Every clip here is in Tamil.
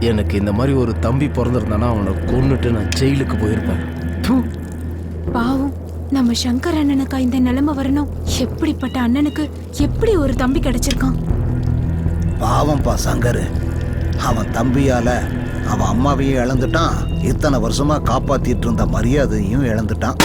எனக்கு இந்த மாதிரி ஒரு தம்பி பிறந்திருந்தானா அவனை கொன்னுட்டு நான் ஜெயிலுக்கு போயிருப்பேன். பாவம், நம்ம சங்கர் அண்ணனுக்கா இந்த நிலைமை வரணும்? எப்படிப்பட்ட அண்ணனுக்கு எப்படி ஒரு தம்பி கிடைச்சிருக்கான்? பாவம்பா சங்கர். அவன் தம்பியால அவன் அம்மாவையும் இழந்துட்டான், இத்தனை வருஷமா காப்பாத்திட்டு இருந்த மரியாதையும் இழந்துட்டான்.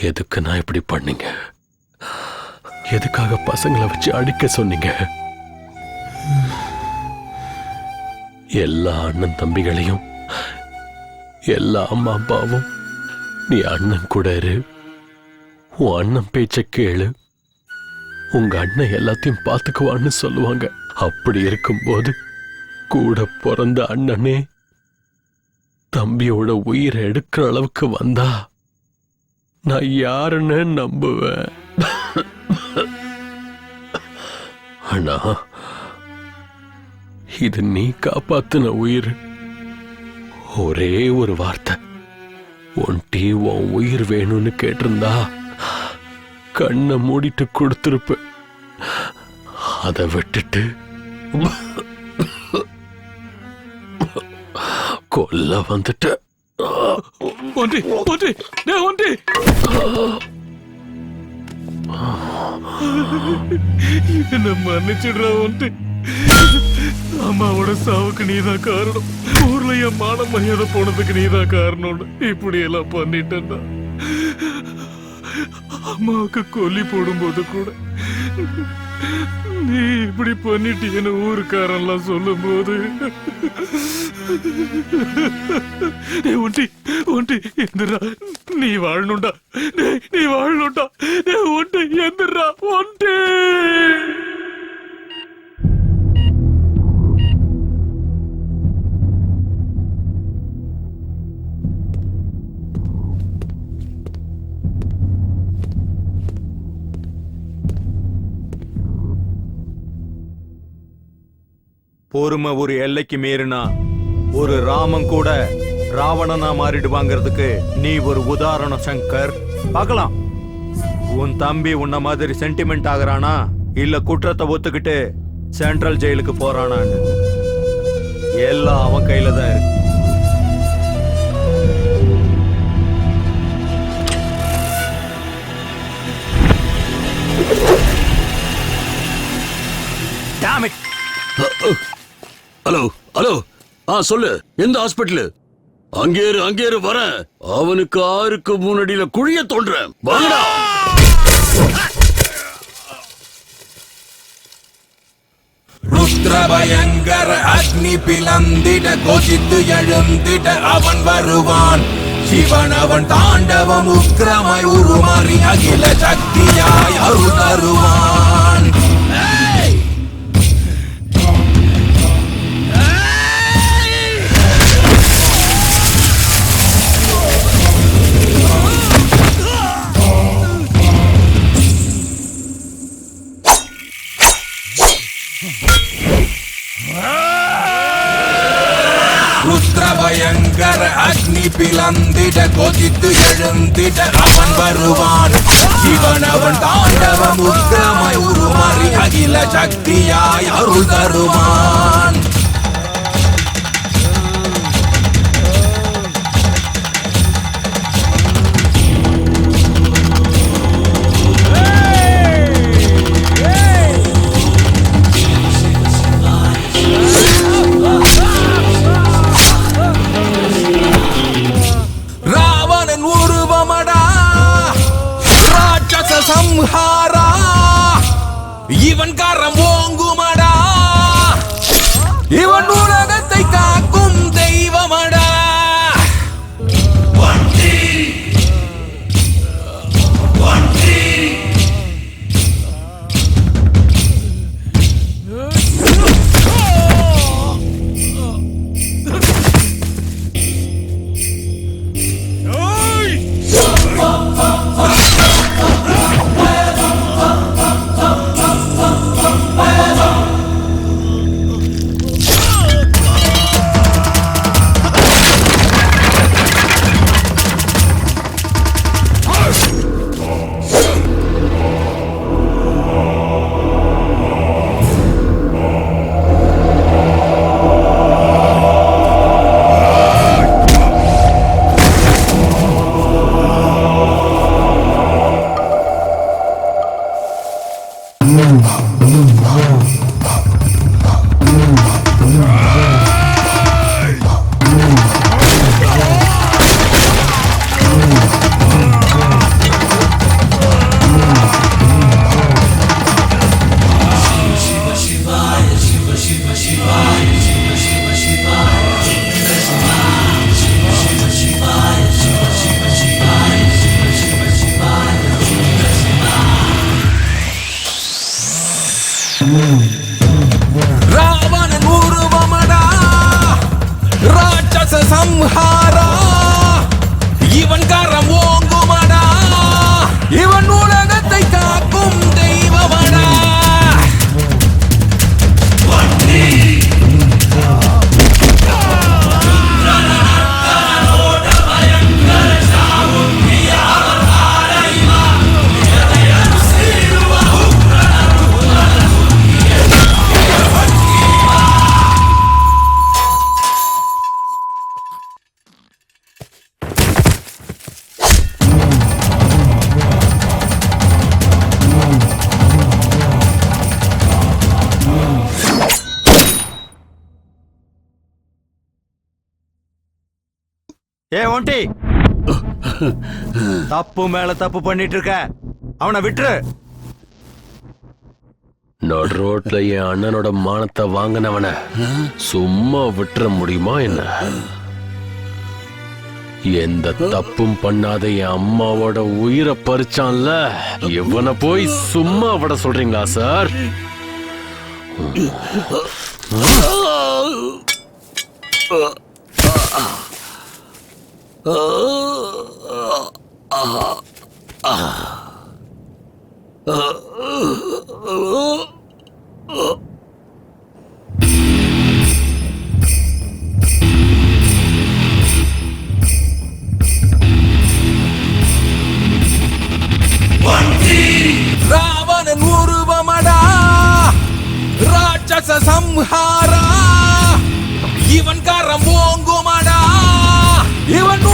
எதுக்கு நான் இப்படி பண்ணீங்க? எதுக்காக பசங்களை வச்சு அடிக்க சொன்னீங்க? எல்லா அண்ணன் தம்பிகளையும், எல்லா அம்மா அப்பாவும் நீ அண்ணன் கூட இரு, உன் அண்ணன் பேச்ச கேளு, உங்க அண்ணன் எல்லாத்தையும் பார்த்துக்குவான்னு சொல்லுவாங்க. அப்படி இருக்கும்போது கூட பிறந்த அண்ணனே தம்பியோட உயிரை எடுக்கிற அளவுக்கு வந்தா நான் யாருன்னு நம்புவேன்? அண்ணா, இது நீ காப்பாத்தின உயிர். ஒரே ஒரு வார்த்தை, ஒன்டி உன் உயிர் வேணும்னு கேட்டிருந்தா கண்ணை மூடிட்டு கொடுத்திருப்ப. அதை விட்டுட்டு கொல்ல வந்துட்ட. ஒன்டி ஒன்டி ஒன்டி என்ன மன்னிச்சிடுறா ஒன்டி. அம்மாவோட சாவுக்கு நீதான் காரணம். ஊர்ல என் மான மரியாதை போனதுக்கு நீதான் காரணம். இப்படி எல்லாம் பண்ணிட்டேன்னா அம்மாவுக்கு கொல்லி போடும்போது கூட நீ இப்படி பண்ணிட்டீன்னு ஊருக்காரெல்லாம் சொல்லும் போது ஒண்டி ஒண்டி எந்திரா, நீ வாழணும்டா, நீ வாழணும்டா, ஒண்டி எந்திரா ஒண்டி. பொறுமை ஒரு எல்லைக்கு மீறினா ஒரு ராமன் கூட ராவணனா மாறிடுவாங்கிறதுக்கு நீ ஒரு உதாரணம் சங்கர். பார்க்கலாம், உன் தம்பி உன்ன மாதிரி சென்டிமெண்ட் ஆகுறானா இல்ல குற்றத்தை ஒத்துக்கிட்டு சென்ட்ரல் ஜெயிலுக்கு போறானான்னு எல்லாம் அவன் கையில தான் இருக்கு. ஹலோ ஹலோ, சொல்லு, எந்த ஹாஸ்பிட்டல்? அங்கேரு வர அவனுக்கு 6க்கு 3 அடியில குழிய தோன்றேன். வாங்கடா. ருத்ரபயங்கர அக்னி பிளந்திட கோஷித்து எழுந்திட அவன் வருவான். சிவன் அவன் தாண்டவம் உக்கிரமாய் உருமாறி அகில சக்தியாய் அருள் தருவான். ருத்ரபயங்கர அக்னி பிளந்திட கொதித்து எழுந்திட அவன் வருவான். சிவன் அவன் தாண்டவம் உக்கிரமாய் உருமாறி அகில சக்தியாய் அருள் தருவான். சம்ஹாரா இவன் கரம் ஓங்குமடா. இவன் உலகத்தை காக்கும் தெய்வமடா. ராவணன் உருவமடா ராட்சச சம்ஹாரா. இவன் கரம் ஓங்குமடா. இவன் உலகத்தை காக்கும் தெய்வமடா. ஏ ஒண்டி, தப்பு மேல தப்பு பண்ணிட்டு இருக்க. அவனை விட்டுரு. நடு ரோட்ல என் அண்ணனோட மானத்தை வாங்கினவன சும்மா விட்டுற முடியுமா என்ன? எந்த தப்பும் பண்ணாத என் அம்மாவோட உயிரை பறிச்சான்ல, இவனை போய் சும்மா விட சொல்றீங்களா சார்? ராவணன் உருவமடா ராட்சச சம்ஹாரா. இவன் கரம் ஓங்குமடா. இவன்